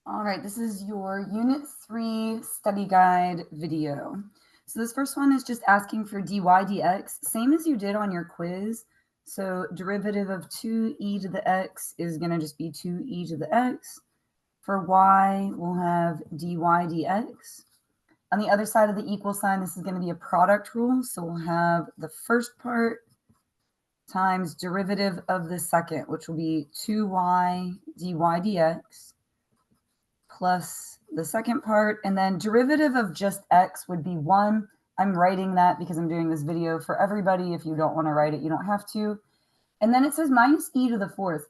All right, this is your Unit 3 study guide video. So this first one is just asking for dy dx, same as you did on your quiz. So derivative of 2e to the x is going to just be 2e to the x. For y, we'll have dy dx. On the other side of the equal sign, this is going to be a product rule. So we'll have the first part times derivative of the second, which will be 2y dy dx, plus the second part, and then derivative of just x would be 1. I'm writing that because I'm doing this video for everybody. If you don't want to write it, you don't have to. And then it says minus e to the fourth.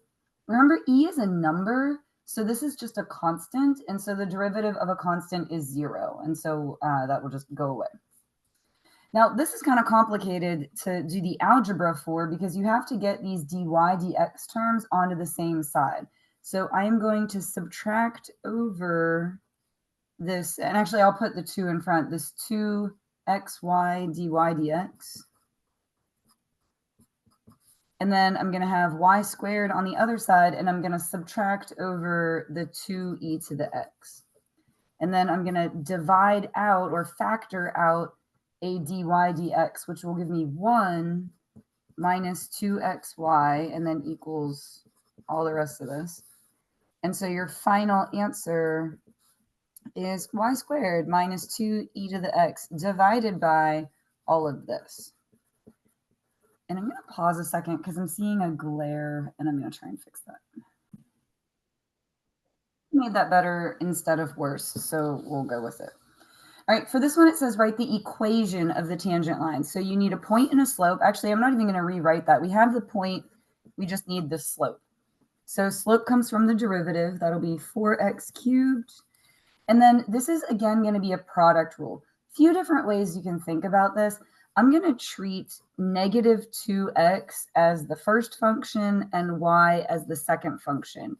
Remember, e is a number, so this is just a constant, and so the derivative of a constant is 0, and so that will just go away. Now, this is kind of complicated to do the algebra for because you have to get these dy dx terms onto the same side. So I am going to subtract over this, and actually I'll put the 2 in front, this 2xy dy dx. And then I'm going to have y squared on the other side, and I'm going to subtract over the 2e to the x. And then I'm going to divide out or factor out a dy dx, which will give me 1 minus 2xy, and then equals all the rest of this. And so your final answer is y squared minus 2e to the x divided by all of this. And I'm going to pause a second because I'm seeing a glare, and I'm going to try and fix that. Made that better instead of worse, so we'll go with it. All right, for this one, it says write the equation of the tangent line. So you need a point and a slope. Actually, I'm not even going to rewrite that. We have the point. We just need the slope. So slope comes from the derivative. That'll be 4x cubed. And then this is, again, going to be a product rule. A few different ways you can think about this. I'm going to treat negative 2x as the first function and y as the second function.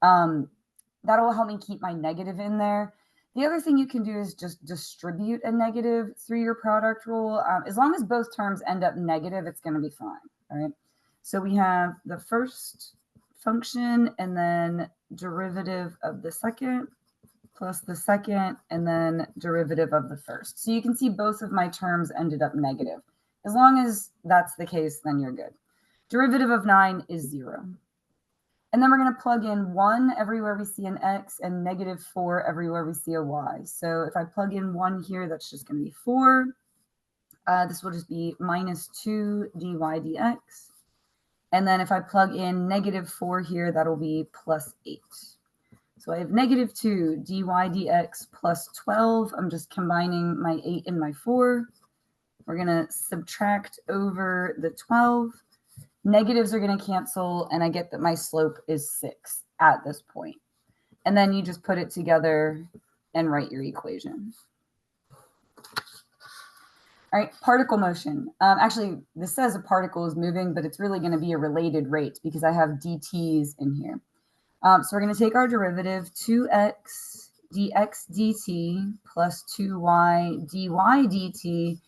That'll help me keep my negative in there. The other thing you can do is just distribute a negative through your product rule. As long as both terms end up negative, it's going to be fine. All right. So we have the first function and then derivative of the second plus the second and then derivative of the first. So you can see both of my terms ended up negative. As long as that's the case, then you're good. Derivative of 9 is 0. And then we're going to plug in 1 everywhere we see an x and negative 4 everywhere we see a y. So if I plug in 1 here, that's just going to be 4. This will just be minus 2 dy dx. And then if I plug in negative 4 here, that'll be plus 8. So I have negative 2 dy dx plus 12. I'm just combining my 8 and my 4. We're going to subtract over the 12. Negatives are going to cancel, and I get that my slope is 6 at this point. And then you just put it together and write your equation. All right, particle motion. Actually, this says a particle is moving, but it's really going to be a related rate because I have dt's in here. So we're going to take our derivative, 2x dx dt plus 2y dy dt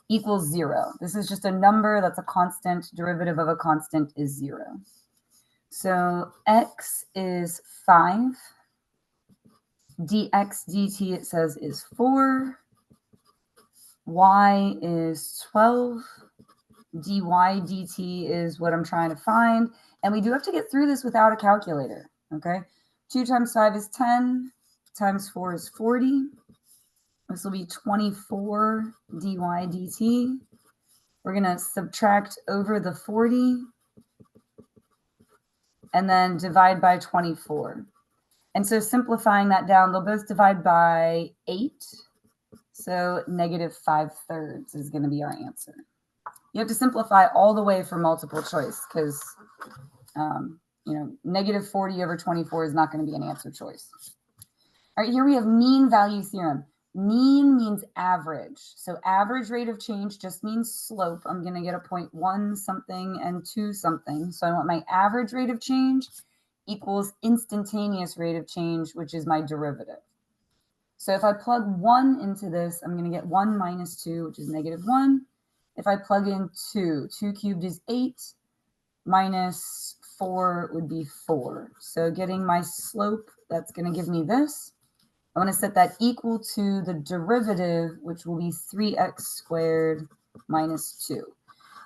equals 0. This is just a number that's a constant. Derivative of a constant is 0. So x is 5. Dx dt, it says, is 4. Y is 12. Dy dt is what I'm trying to find. And we do have to get through this without a calculator, okay? 2 times 5 is 10. Times 4 is 40. This will be 24 dy dt. We're going to subtract over the 40 and then divide by 24. And so simplifying that down, they'll both divide by 8. So negative 5/3 is going to be our answer. You have to simplify all the way for multiple choice because, negative 40 over 24 is not going to be an answer choice. All right, here we have mean value theorem. Mean means average. So average rate of change just means slope. I'm going to get a 0.1 something and 2 something. So I want my average rate of change equals instantaneous rate of change, which is my derivative. So if I plug 1 into this, I'm going to get 1 minus 2, which is negative 1. If I plug in 2, 2 cubed is 8, minus 4 would be 4. So getting my slope, that's going to give me this. I want to set that equal to the derivative, which will be 3x squared minus 2.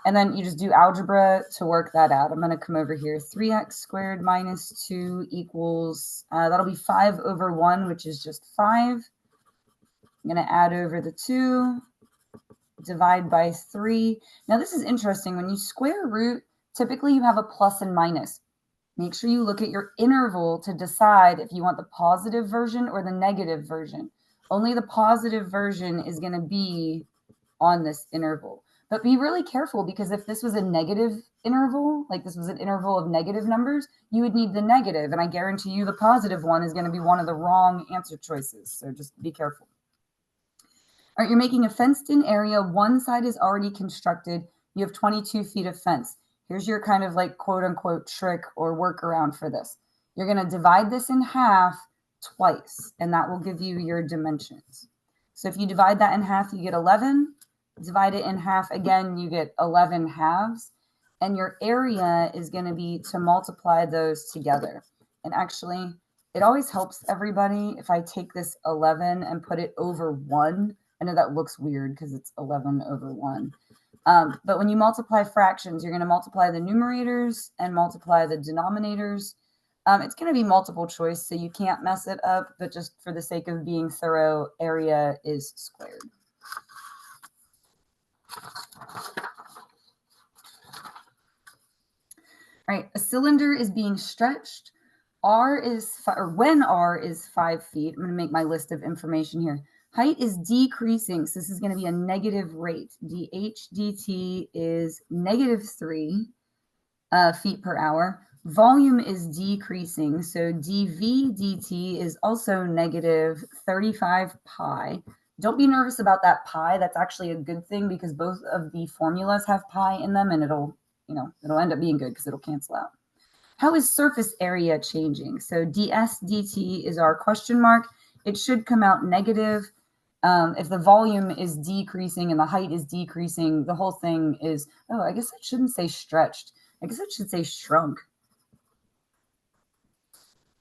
And then you just do algebra to work that out. I'm going to come over here. 3x squared minus 2 equals, that'll be 5 over 1, which is just 5. I'm going to add over the 2, divide by 3. Now this is interesting. When you square root, typically you have a plus and minus. Make sure you look at your interval to decide if you want the positive version or the negative version. Only the positive version is going to be on this interval. But be really careful, because if this was a negative interval, like this was an interval of negative numbers, you would need the negative. And I guarantee you the positive one is going to be one of the wrong answer choices. So just be careful. All right, you're making a fenced-in area. One side is already constructed. You have 22 feet of fence. Here's your kind of like quote-unquote trick or workaround for this. You're going to divide this in half twice, and that will give you your dimensions. So if you divide that in half, you get 11. Divide it in half again, you get 11 halves. And your area is going to be to multiply those together. And actually, it always helps everybody if I take this 11 and put it over 1. I know that looks weird because it's 11 over 1. But when you multiply fractions, you're going to multiply the numerators and multiply the denominators. It's going to be multiple choice, so you can't mess it up. But just for the sake of being thorough, area is squared. All right, a cylinder is being stretched. When R is 5 feet, I'm going to make my list of information here. Height is decreasing, so this is going to be a negative rate. dH dt is -3 feet per hour. Volume is decreasing, so dV dt is also -35 pi. Don't be nervous about that pi. That's actually a good thing, because both of the formulas have pi in them, and it'll end up being good because it'll cancel out. How is surface area changing? So ds dt is our question mark. It should come out negative. If the volume is decreasing and the height is decreasing, the whole thing is, I guess I shouldn't say stretched. I guess I should say shrunk.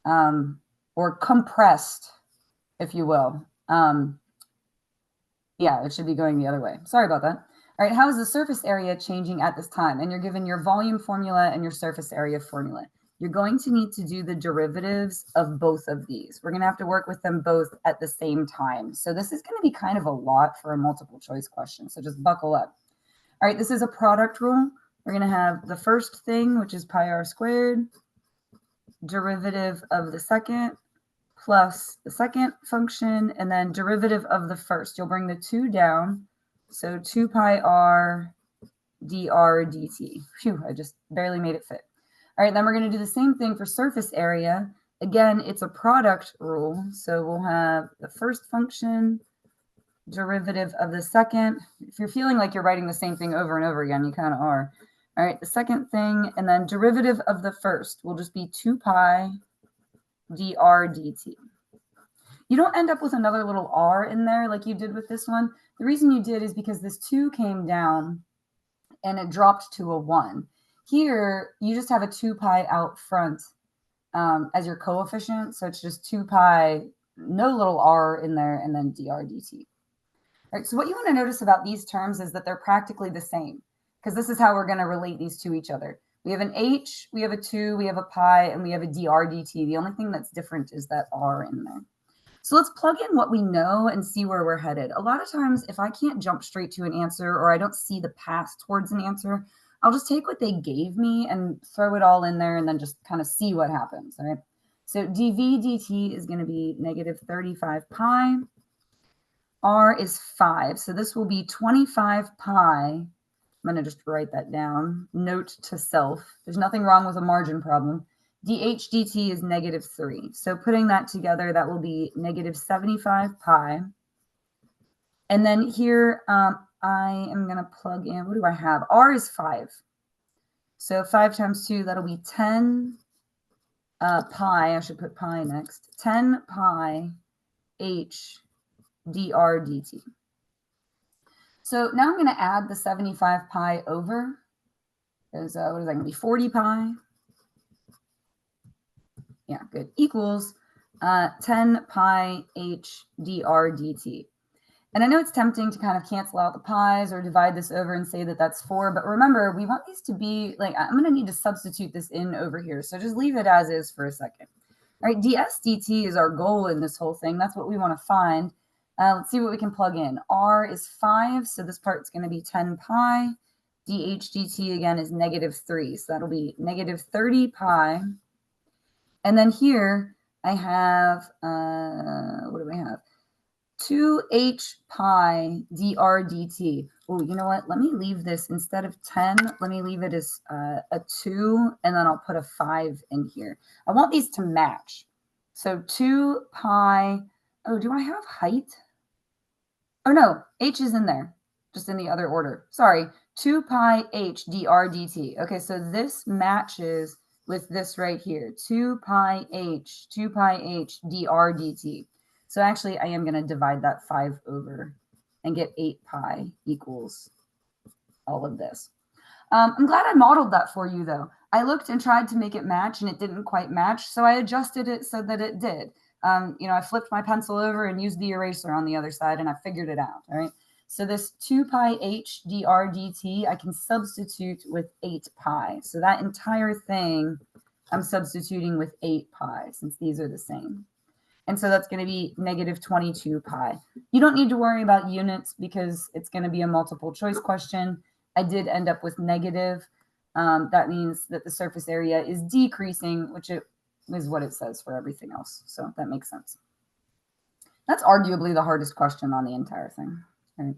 Or compressed, if you will. Yeah, it should be going the other way. Sorry about that. All right, how is the surface area changing at this time? And you're given your volume formula and your surface area formula. You're going to need to do the derivatives of both of these. We're going to have to work with them both at the same time. So this is going to be kind of a lot for a multiple choice question. So just buckle up. All right, this is a product rule. We're going to have the first thing, which is pi r squared, derivative of the second, plus the second function, and then derivative of the first. You'll bring the 2 down. So 2 pi r dr dt. Phew, I just barely made it fit. All right, then we're going to do the same thing for surface area. Again, it's a product rule. So we'll have the first function, derivative of the second. If you're feeling like you're writing the same thing over and over again, you kind of are. All right, the second thing, and then derivative of the first will just be 2 pi dr dt. You don't end up with another little r in there like you did with this one. The reason you did is because this 2 came down and it dropped to a 1. Here, you just have a 2 pi out front as your coefficient. So it's just 2 pi, no little r in there, and then dr dt. All right, so what you want to notice about these terms is that they're practically the same, because this is how we're going to relate these to each other. We have an h, we have a 2, we have a pi, and we have a dr dt. The only thing that's different is that r in there. So let's plug in what we know and see where we're headed. A lot of times, if I can't jump straight to an answer, or I don't see the path towards an answer, I'll just take what they gave me and throw it all in there and then just kind of see what happens, all right? So dV dt is going to be -35 pi. R is 5, so this will be 25 pi. I'm going to just write that down. Note to self. There's nothing wrong with a margin problem. dH dt is -3. So putting that together, that will be -75 pi. And then here, I am going to plug in, what do I have? R is 5. So 5 times 2, that'll be 10 pi. I should put pi next. 10 pi h dr dt. So now I'm going to add the 75 pi over. What is that going to be? 40 pi. yeah, good, equals 10 pi h dr dt. And I know it's tempting to kind of cancel out the pi's or divide this over and say that that's 4, but remember, we want these to be like, I'm going to need to substitute this in over here. So just leave it as is for a second. All right, ds dt is our goal in this whole thing. That's what we want to find. Let's see what we can plug in. R is 5, so this part's going to be 10 pi. dh dt again is -3, so that'll be -30 pi. And then here I have, what do we have? 2h pi dr dt. Oh, you know what? Let me leave this instead of 10. Let me leave it as a 2, and then I'll put a 5 in here. I want these to match. So 2 pi. Oh, do I have height? Oh, no. H is in there, just in the other order. Sorry. 2 pi h dr dt. Okay, so this matches with this right here. 2 pi h dr dt. So actually, I am going to divide that 5 over and get 8 pi equals all of this. I'm glad I modeled that for you, though. I looked and tried to make it match, and it didn't quite match, so I adjusted it so that it did. I flipped my pencil over and used the eraser on the other side, and I figured it out, all right? So this 2 pi h dr dt, I can substitute with 8 pi. So that entire thing, I'm substituting with 8 pi, since these are the same. And so that's going to be -22 pi. You don't need to worry about units because it's going to be a multiple choice question. I did end up with negative. That means that the surface area is decreasing, which is what it says for everything else. So that makes sense. That's arguably the hardest question on the entire thing. Right.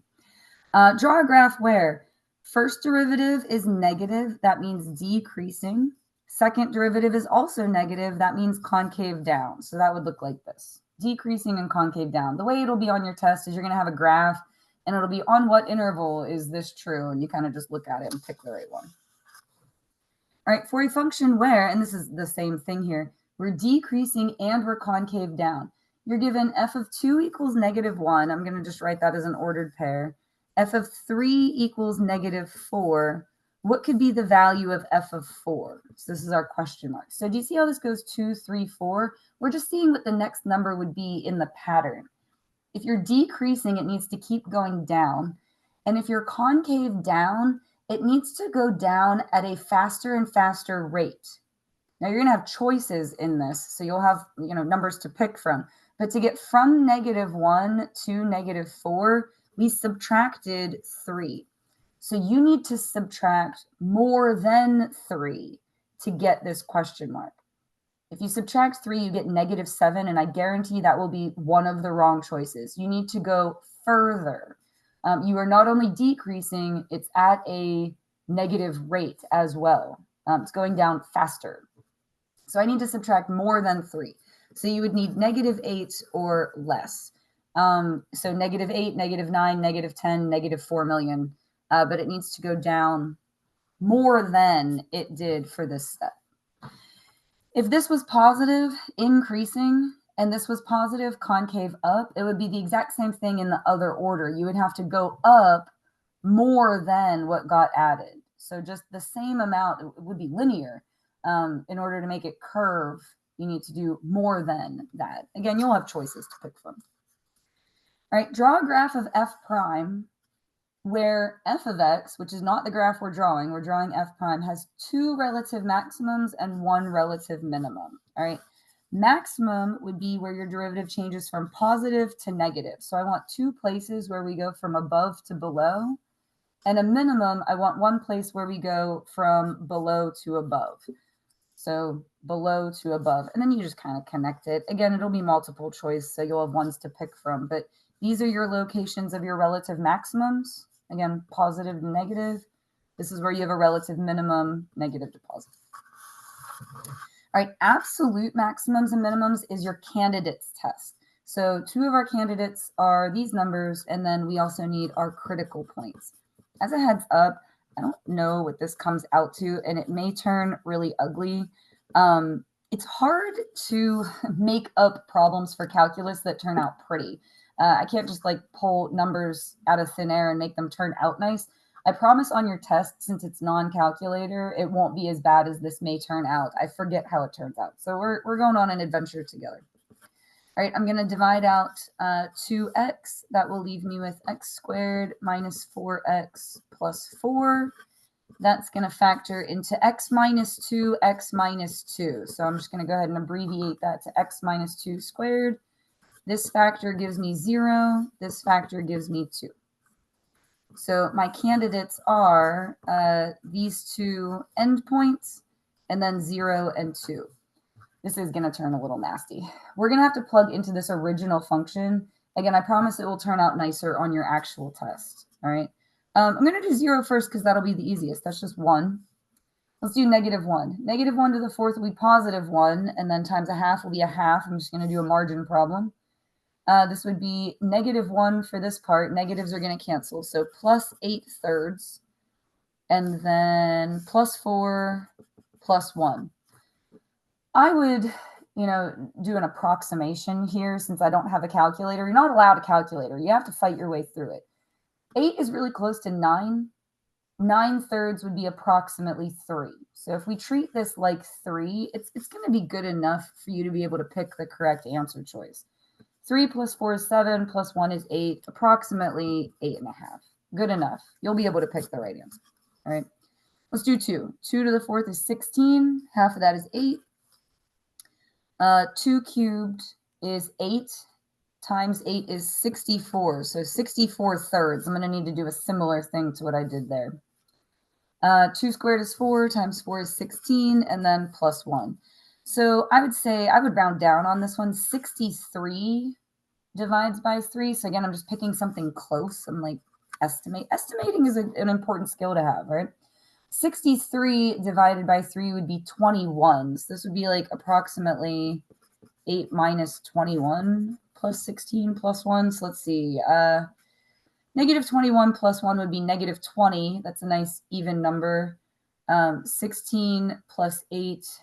Draw a graph where first derivative is negative. That means decreasing. Second derivative is also negative. That means concave down. So that would look like this. Decreasing and concave down. The way it'll be on your test is you're going to have a graph, and it'll be on what interval is this true? And you kind of just look at it and pick the right one. All right, for a function where, and this is the same thing here, we're decreasing and we're concave down. You're given f of 2 equals -1. I'm going to just write that as an ordered pair. F of 3 equals -4. What could be the value of f of 4? So this is our question mark. So do you see how this goes 2, 3, 4? We're just seeing what the next number would be in the pattern. If you're decreasing, it needs to keep going down. And if you're concave down, it needs to go down at a faster and faster rate. Now you're going to have choices in this, so you'll have numbers to pick from. But to get from -1 to -4, we subtracted 3. So you need to subtract more than 3 to get this question mark. If you subtract 3, you get -7, and I guarantee that will be one of the wrong choices. You need to go further. You are not only decreasing, it's at a negative rate as well. It's going down faster. So I need to subtract more than 3. So you would need -8 or less. So -8, -9, -10, -4 million. But it needs to go down more than it did for this step. If this was positive, increasing, and this was positive, concave up, it would be the exact same thing in the other order. You would have to go up more than what got added. So just the same amount, it would be linear. In order to make it curve, you need to do more than that. Again, you'll have choices to pick from. All right, draw a graph of f prime where f of x, which is not the graph we're drawing f prime, has 2 relative maximums and 1 relative minimum. All right. Maximum would be where your derivative changes from positive to negative. So I want 2 places where we go from above to below. And a minimum, I want 1 place where we go from below to above. So below to above. And then you just kind of connect it. Again, it'll be multiple choice, so you'll have ones to pick from. But these are your locations of your relative maximums. Again, positive to negative. This is where you have a relative minimum, negative to positive. All right, absolute maximums and minimums is your candidates test. So 2 of our candidates are these numbers, and then we also need our critical points. As a heads up, I don't know what this comes out to, and it may turn really ugly. It's hard to make up problems for calculus that turn out pretty. I can't just pull numbers out of thin air and make them turn out nice. I promise on your test, since it's non-calculator, it won't be as bad as this may turn out. I forget how it turns out. So we're going on an adventure together. All right, I'm going to divide out 2x. That will leave me with x squared minus 4x plus 4. That's going to factor into x minus 2, x minus 2. So I'm just going to go ahead and abbreviate that to x minus 2 squared. This factor gives me 0. This factor gives me 2. So my candidates are these two endpoints and then 0 and 2. This is going to turn a little nasty. We're going to have to plug into this original function. Again, I promise it will turn out nicer on your actual test. All right. I'm going to do 0 first because that'll be the easiest. That's just 1. Let's do -1. -1 to the fourth will be +1, and then times a half will be a half. I'm just going to do a margin problem. This would be -1 for this part. Negatives are going to cancel. So +8/3, and then +4 plus 1. I would, do an approximation here since I don't have a calculator. You're not allowed a calculator. You have to fight your way through it. 8 is really close to 9. 9/3 would be approximately 3. So if we treat this like 3, it's going to be good enough for you to be able to pick the correct answer choice. 3 plus 4 is 7, plus 1 is 8, approximately 8.5. Good enough. You'll be able to pick the right answer. All right. Let's do 2. 2 to the fourth is 16. Half of that is 8. 2 cubed is 8. Times 8 is 64. So 64/3. I'm going to need to do a similar thing to what I did there. 2 squared is 4. Times 4 is 16. And then plus 1. So I would say I would round down on this one. 63 divides by 3. So again, I'm just picking something close. I'm like estimating is an important skill to have, right? 63 divided by 3 would be 21. So this would be like approximately 8 minus 21 plus 16 plus 1. So let's see. -21 plus 1 would be -20. That's a nice even number. 16 plus 8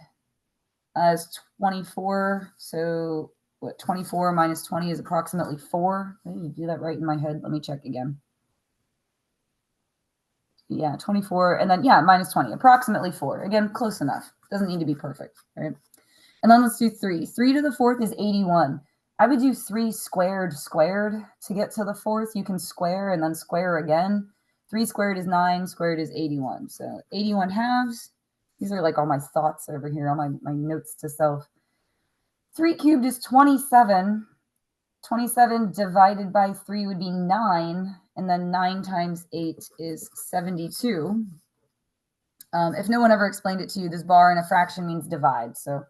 is 24. So what, 24 minus 20 is approximately 4. I didn't do that right in my head. Let me check again. Yeah, 24. And then, minus 20, approximately 4. Again, close enough. Doesn't need to be perfect, right? And then let's do 3. 3 to the fourth is 81. I would do 3 squared to get to the fourth. You can square and then square again. 3 squared is 9, squared is 81. So 81 halves. These are like all my thoughts over here, all my notes to self. 3 cubed is 27. 27 divided by 3 would be 9. And then 9 times 8 is 72. If no one ever explained it to you, this bar in a fraction means divide. So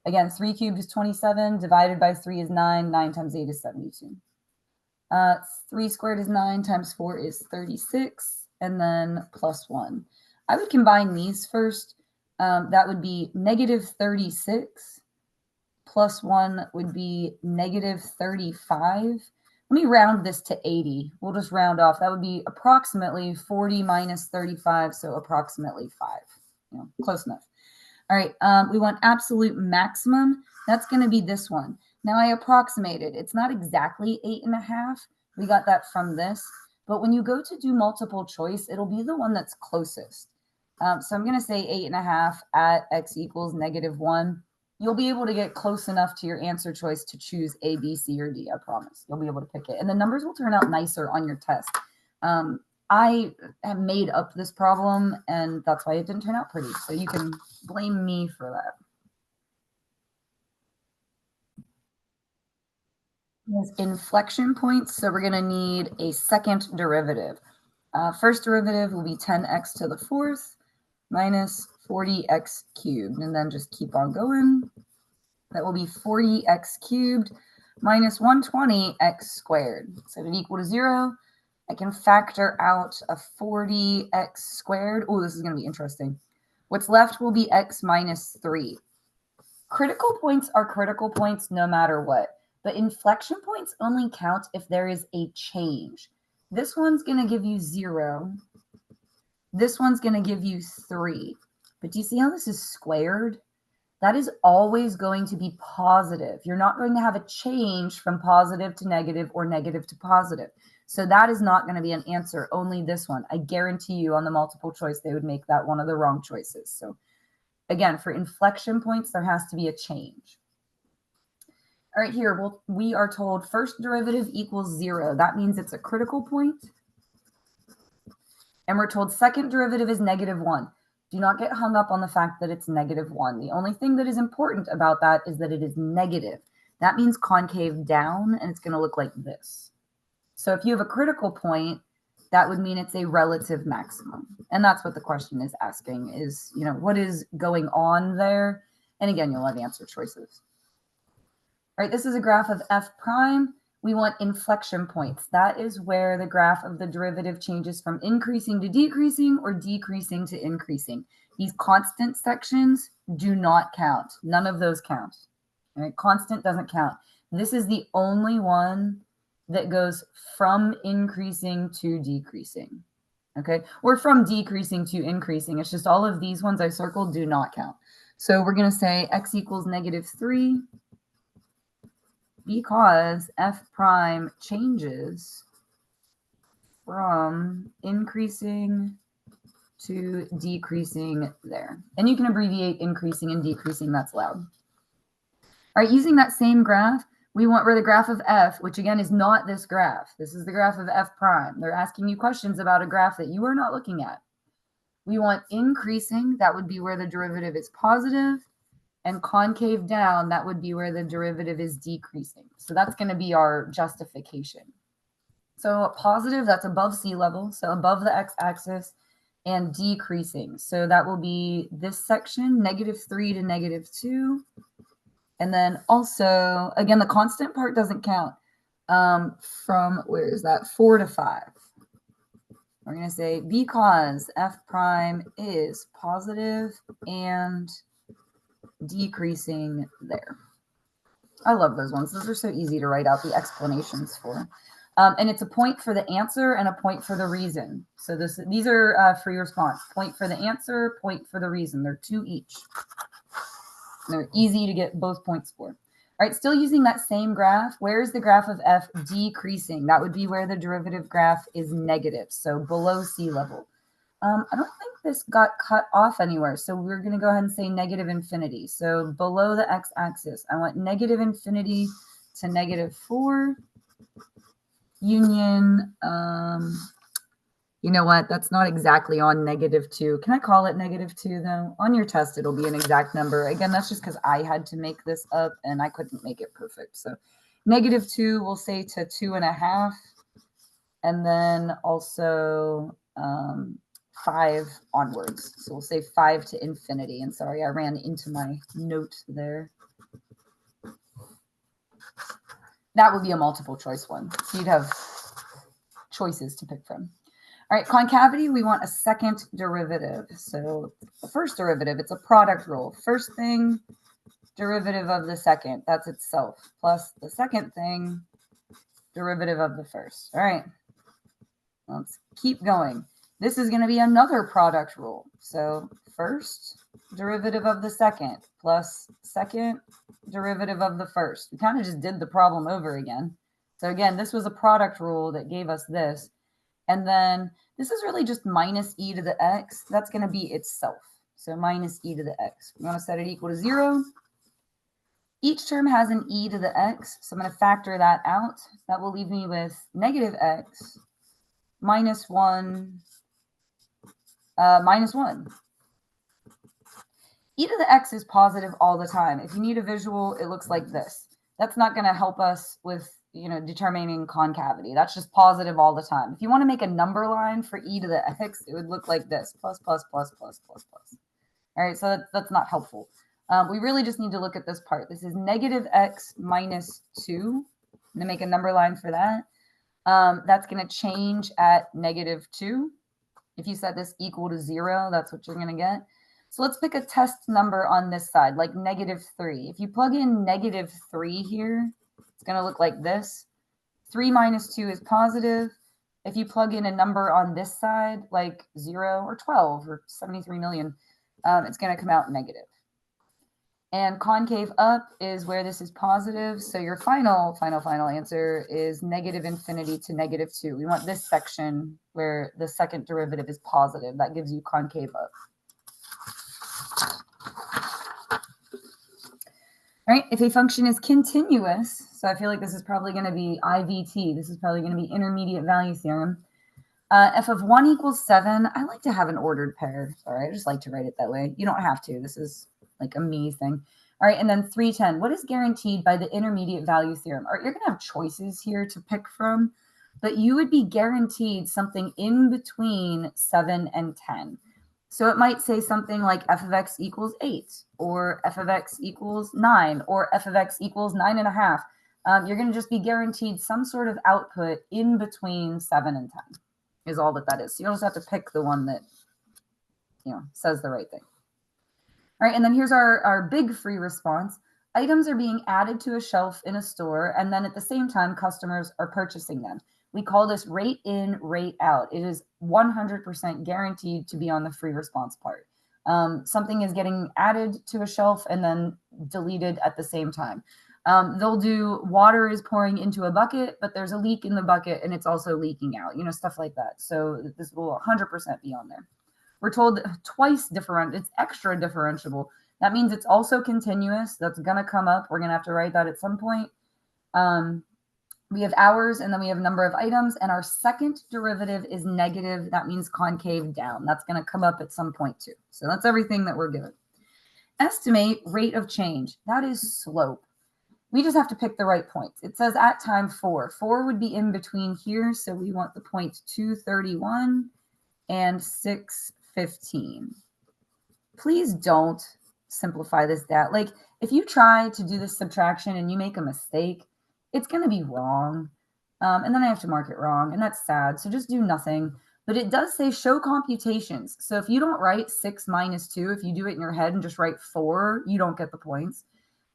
again, 3 cubed is 27. Divided by 3 is 9. 9 times 8 is 72. 3 squared is 9 times 4 is 36. And then plus 1. I would combine these first. That would be -36. Plus 1 would be -35. Let me round this to 80. We'll just round off. That would be approximately 40 minus 35, so approximately 5. Close enough. All right, we want absolute maximum. That's going to be this one. Now I approximated. It's not exactly 8.5. We got that from this. But when you go to do multiple choice, it'll be the one that's closest. So I'm going to say 8.5 at x equals -1. You'll be able to get close enough to your answer choice to choose A, B, C, or D. I promise. You'll be able to pick it. And the numbers will turn out nicer on your test. I have made up this problem, and that's why it didn't turn out pretty. So you can blame me for that. There's inflection points, so we're going to need a second derivative. First derivative will be 10x to the fourth minus 40x cubed, and then just keep on going. That will be 40x cubed minus 120x squared. Set it equal to 0. I can factor out a 40x squared. Oh, this is going to be interesting. What's left will be x minus 3. Critical points are critical points no matter what. But inflection points only count if there is a change. This one's going to give you 0. This one's going to give you 3. But do you see how this is squared? That is always going to be positive. You're not going to have a change from positive to negative or negative to positive. So that is not going to be an answer, only this one. I guarantee you on the multiple choice, they would make that one of the wrong choices. So again, for inflection points, there has to be a change. All right, here we are told first derivative equals 0. That means it's a critical point. And we're told second derivative is -1. Do not get hung up on the fact that it's -1. The only thing that is important about that is that it is negative. That means concave down, and it's going to look like this. So if you have a critical point, that would mean it's a relative maximum. And that's what the question is asking is, what is going on there? And again, you'll have answer choices. All right, this is a graph of f prime. We want inflection points. That is where the graph of the derivative changes from increasing to decreasing or decreasing to increasing. These constant sections do not count. None of those count. All right, constant doesn't count. This is the only one that goes from increasing to decreasing. Okay, or from decreasing to increasing. It's just all of these ones I circled do not count. So we're going to say x equals -3. Because f prime changes from increasing to decreasing there. And you can abbreviate increasing and decreasing, that's loud. All right, using that same graph, we want where the graph of f, which again is not this graph. This is the graph of f prime. They're asking you questions about a graph that you are not looking at. We want increasing, that would be where the derivative is positive. And concave down, that would be where the derivative is decreasing. So that's going to be our justification. So positive, that's above sea level, so above the x-axis, and decreasing. So that will be this section, -3 to -2. And then also, again, the constant part doesn't count. From, where is that, 4 to 5. We're going to say because f prime is positive and decreasing there. I love those ones. Those are so easy to write out the explanations for. And it's a point for the answer and a point for the reason. So these are free response. Point for the answer, point for the reason. They're 2 each. They're easy to get both points for. All right, still using that same graph. Where is the graph of f decreasing? That would be where the derivative graph is negative, so below sea level. I don't think this got cut off anywhere, so we're going to go ahead and say -infinity. So below the x-axis, I want -infinity to -4. Union, you know what? That's not exactly on -2. Can I call it -2 though? On your test, it'll be an exact number. Again, that's just because I had to make this up and I couldn't make it perfect. So -2, we'll say to 2.5. And then also 5 onwards. So we'll say 5 to infinity. And sorry, I ran into my note there. That would be a multiple choice one. So you'd have choices to pick from. All right, concavity, we want a second derivative. So the first derivative, it's a product rule. First thing, derivative of the second, that's itself, plus the second thing, derivative of the first. All right, let's keep going. This is going to be another product rule. So first derivative of the second plus second derivative of the first. We kind of just did the problem over again. So again, this was a product rule that gave us this. And then this is really just minus e to the x. That's going to be itself. So minus e to the x. We want to set it equal to 0. Each term has an e to the x. So I'm going to factor that out. That will leave me with -x minus 1 minus 1. E to the x is positive all the time. If you need a visual, it looks like this. That's not going to help us with, determining concavity. That's just positive all the time. If you want to make a number line for e to the x, it would look like this, plus, plus, plus, plus, plus, plus. All right, so that's not helpful. We really just need to look at this part. This is -x minus 2. I'm going to make a number line for that. That's going to change at -2. If you set this equal to 0, that's what you're going to get. So let's pick a test number on this side, like -3. If you plug in -3 here, it's going to look like this. 3 minus 2 is positive. If you plug in a number on this side, like 0 or 12 or 73 million, it's going to come out negative. And concave up is where this is positive. So your final answer is negative infinity to -2. We want this section where the second derivative is positive. That gives you concave up. All right, if a function is continuous, so I feel like this is probably going to be IVT. This is probably going to be intermediate value theorem. F of 1 equals 7. I like to have an ordered pair. Sorry, I just like to write it that way. You don't have to. This is like a me thing. All right, and then 310. What is guaranteed by the intermediate value theorem? All right, you're going to have choices here to pick from, but you would be guaranteed something in between 7 and 10. So it might say something like f of x equals 8, or f of x equals 9, or f of x equals 9.5. You're going to just be guaranteed some sort of output in between 7 and 10 is all that is. So you'll just have to pick the one that, says the right thing. All right, and then here's our big free response. Items are being added to a shelf in a store, and then at the same time, customers are purchasing them. We call this rate in, rate out. It is 100% guaranteed to be on the free response part. Something is getting added to a shelf and then deleted at the same time. They'll do water is pouring into a bucket, but there's a leak in the bucket and it's also leaking out, stuff like that. So this will 100% be on there. We're told twice different, it's extra differentiable. That means it's also continuous. That's going to come up. We're going to have to write that at some point. We have hours, and then we have number of items, and our second derivative is negative. That means concave down. That's going to come up at some point too. So that's everything that we're given. Estimate rate of change. That is slope. We just have to pick the right points. It says at time 4. 4 would be in between here, so we want the points 231 and 615. Please don't simplify this down. Like, if you try to do this subtraction and you make a mistake, it's going to be wrong. And then I have to mark it wrong, and that's sad. So just do nothing. But it does say show computations. So if you don't write 6 minus 2, if you do it in your head and just write 4, you don't get the points.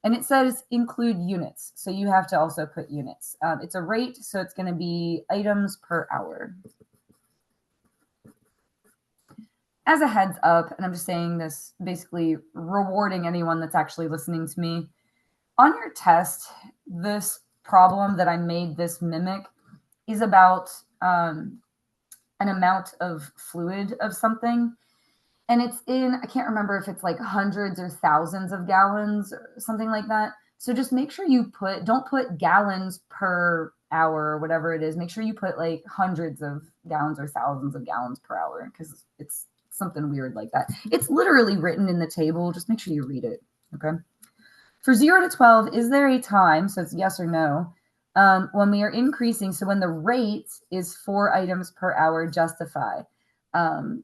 And it says include units. So you have to also put units. It's a rate, so it's going to be items per hour. As a heads up, and I'm just saying this basically rewarding anyone that's actually listening to me, on your test, this problem that I made this mimic is about an amount of fluid of something. And it's in, I can't remember if it's like hundreds or thousands of gallons or something like that. So just make sure you don't put gallons per hour or whatever it is. Make sure you put like hundreds of gallons or thousands of gallons per hour, because it's something weird like that. It's literally written in the table. Just make sure you read it. Okay. For 0 to 12, is there a time, so it's yes or no, when we are increasing, so when the rate is 4 items per hour, justify.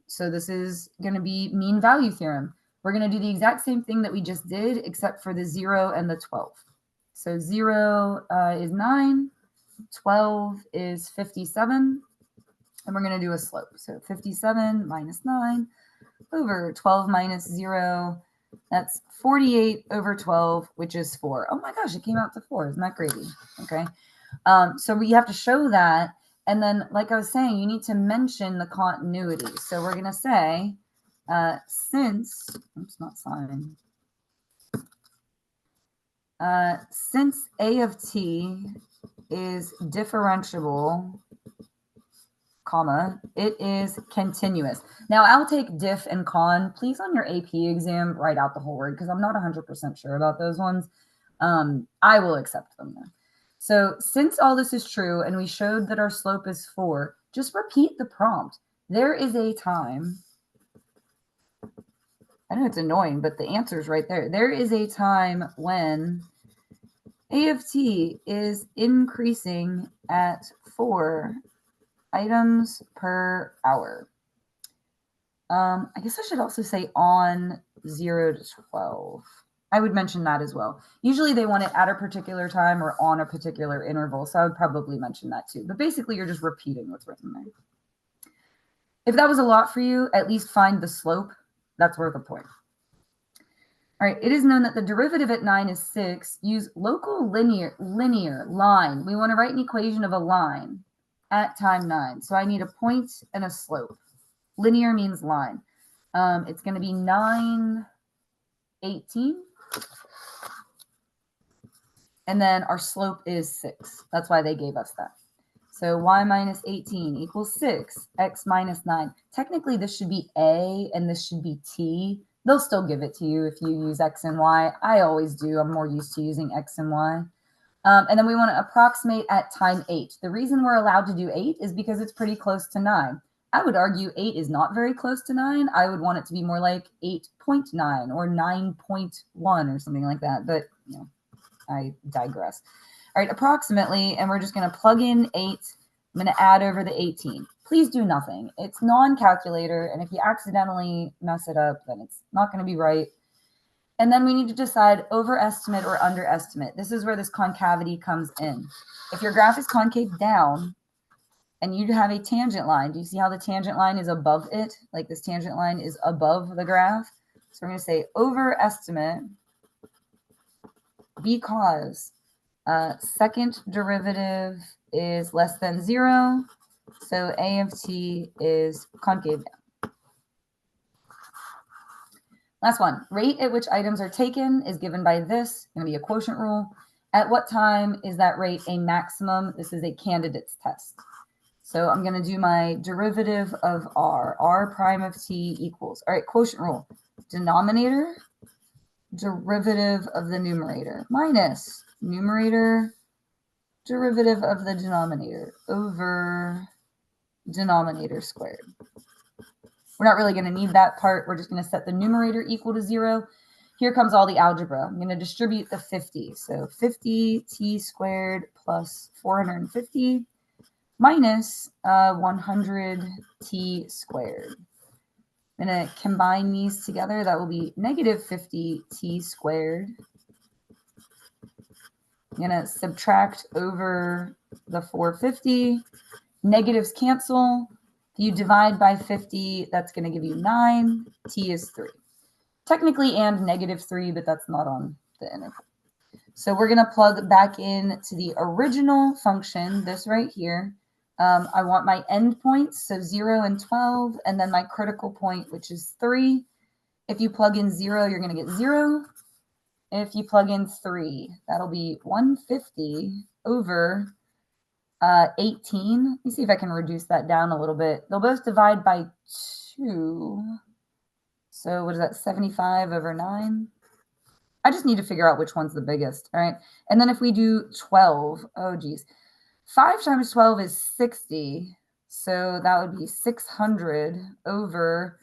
So this is going to be mean value theorem. We're going to do the exact same thing that we just did, except for the 0 and the 12. So 0 is 9, 12 is 57, and we're going to do a slope. So 57 minus 9 over 12 minus 0. That's 48 over 12, which is 4. Oh my gosh, it came out to 4. Isn't that crazy? Okay. So we have to show that. And then, like I was saying, you need to mention the continuity. So we're going to say, since A of t is differentiable, comma, it is continuous. Now, I'll take diff and con. Please, on your AP exam, write out the whole word, because I'm not 100% sure about those ones. I will accept them, though. So since all this is true, and we showed that our slope is 4, just repeat the prompt. There is a time. I know it's annoying, but the answer is right there. There is a time when A of t is increasing at 4 items per hour. I guess I should also say on 0 to 12. I would mention that as well. Usually they want it at a particular time or on a particular interval, so I would probably mention that too. But basically, you're just repeating what's written there. If that was a lot for you, at least find the slope. That's worth a point. All right, it is known that the derivative at 9 is 6. Use local linear line. We want to write an equation of a line at time 9. So I need a point and a slope. Linear means line. It's going to be 9, 18. And then our slope is 6. That's why they gave us that. So y minus 18 equals 6, x minus 9. Technically, this should be a and this should be t. They'll still give it to you if you use x and y. I always do. I'm more used to using x and y. And then we want to approximate at time 8. The reason we're allowed to do 8 is because it's pretty close to 9. I would argue 8 is not very close to 9. I would want it to be more like 8.9 or 9.1 or something like that. But, you know, I digress. All right, approximately, and we're just going to plug in 8. I'm going to add over the 18. Please do nothing. It's non-calculator, and if you accidentally mess it up, then it's not going to be right. And then we need to decide overestimate or underestimate. This is where this concavity comes in. If your graph is concave down and you have a tangent line, do you see how the tangent line is above it? Like this tangent line is above the graph. So we're going to say overestimate because second derivative is less than 0. So a of t is concave down. Last one, rate at which items are taken is given by this, going to be a quotient rule. At what time is that rate a maximum? This is a candidate's test. So I'm going to do my derivative of r prime of t equals, all right, quotient rule, denominator, derivative of the numerator, minus numerator, derivative of the denominator over denominator squared. We're not really going to need that part. We're just going to set the numerator equal to 0. Here comes all the algebra. I'm going to distribute the 50. So 50t squared plus 450 minus 100t squared. I'm going to combine these together. That will be negative 50t squared. I'm going to subtract over the 450. Negatives cancel. If you divide by 50, that's going to give you 9. T is 3. Technically and negative 3, but that's not on the interval. So we're going to plug back in to the original function, this right here. I want my endpoints, so 0 and 12, and then my critical point, which is 3. If you plug in 0, you're going to get 0. If you plug in 3, that'll be 150 over 18. Let me see if I can reduce that down a little bit. They'll both divide by 2. So what is that, 75 over 9? I just need to figure out which one's the biggest, all right? And then if we do 12, oh geez. 5 times 12 is 60. So that would be 600 over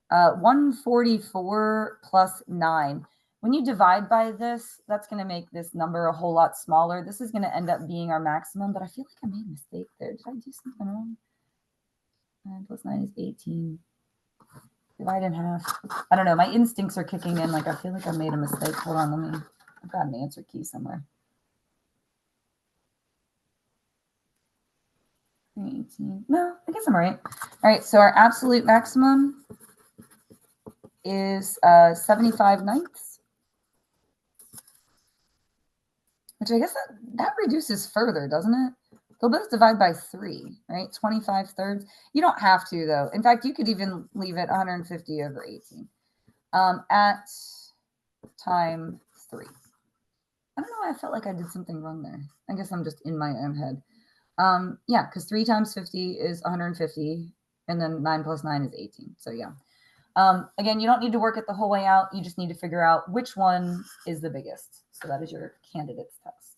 144 plus 9. When you divide by this, that's going to make this number a whole lot smaller. This is going to end up being our maximum, but I feel like I made a mistake there. Did I do something wrong? 9 plus 9 is 18. Divide in half. I don't know. My instincts are kicking in. Like, I feel like I made a mistake. Hold on. I've got an answer key somewhere. 18. No, I guess I'm right. All right. So our absolute maximum is 75 ninths. Which I guess that reduces further, doesn't it? They'll both divide by 3, right? 25 thirds. You don't have to, though. In fact, you could even leave it 150 over 18 at time 3. I don't know why I felt like I did something wrong there. I guess I'm just in my own head. Yeah, because 3 times 50 is 150, and then 9 plus 9 is 18. So, yeah. Again, you don't need to work it the whole way out. You just need to figure out which one is the biggest. So that is your candidate's test.